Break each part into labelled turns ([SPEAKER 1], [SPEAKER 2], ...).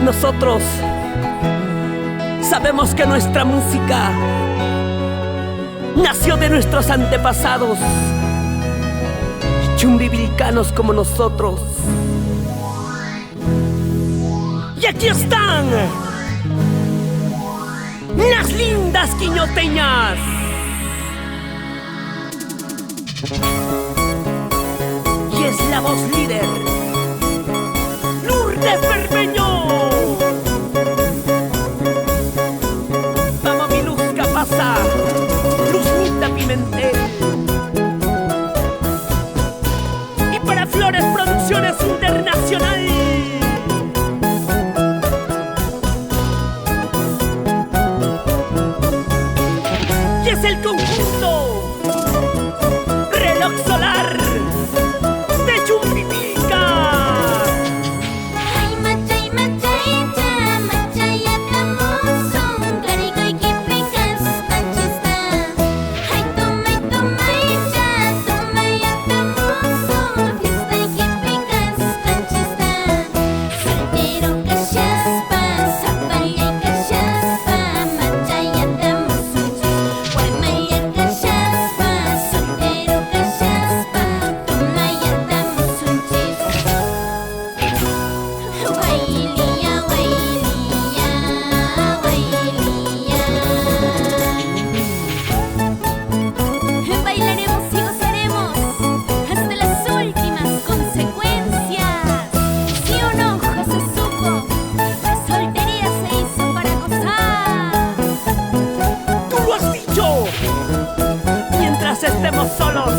[SPEAKER 1] Nosotros sabemos que nuestra música nació de nuestros antepasados, chumbivilcanos como nosotros. Y aquí están las lindas quiñoteñas. Y es la voz líder, Lourdes Bermeño. Vamos, mi Luzca pasa, Luznita Pimentel. Y para Flores Producciones Internacional. Y es el conjunto Reloj Solar de Chumbivilca. Mientras estemos solos,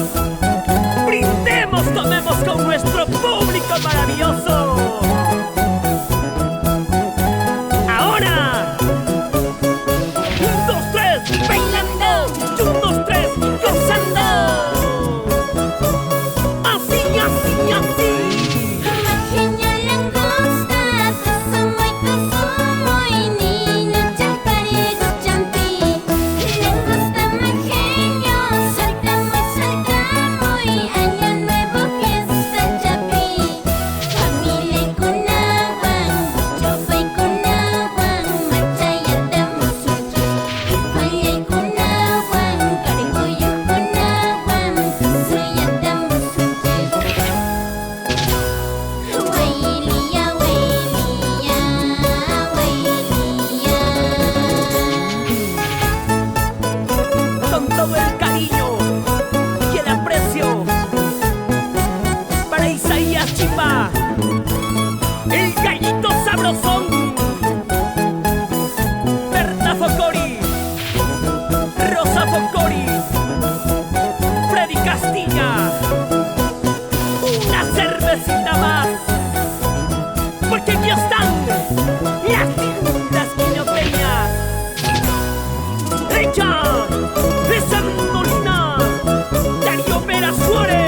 [SPEAKER 1] brindemos, tomemos con nuestro público maravilloso. Ahora, 1, 2, 3, bailando. 1, 2, 3, gozando. Así, así, así. Con todo el cariño y el aprecio para Isaías Chimba, el gallito sabrosón, Berta Focori, Rosa Focori, Freddy Castilla. Una cervecita más, porque aquí están las lindas quiñoteñas. ¡Echa! De San Molina, Darío Vera Suárez.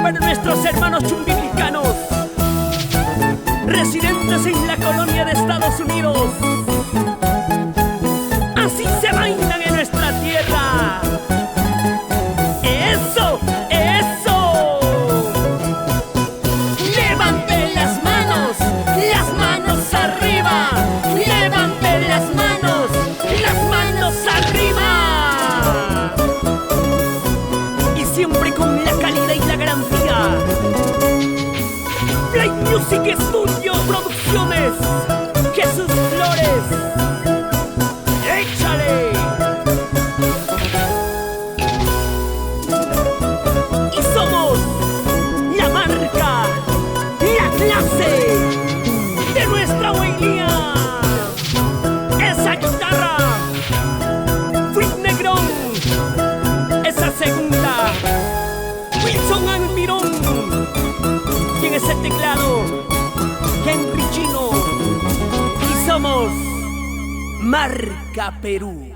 [SPEAKER 1] Para nuestros hermanos chumbivilcanos, residentes en la colonia de Estados Unidos. Así se bailan en nuestra tierra. ¡Eso! ¡Eso! ¡Levante las manos arriba! ¡Levante las manos arriba! Y siempre con la calidad y la garantía. Play Music Studio Producciones, Jesús Flores. Y en ese teclado, Henry Chino. Y somos Marca Perú.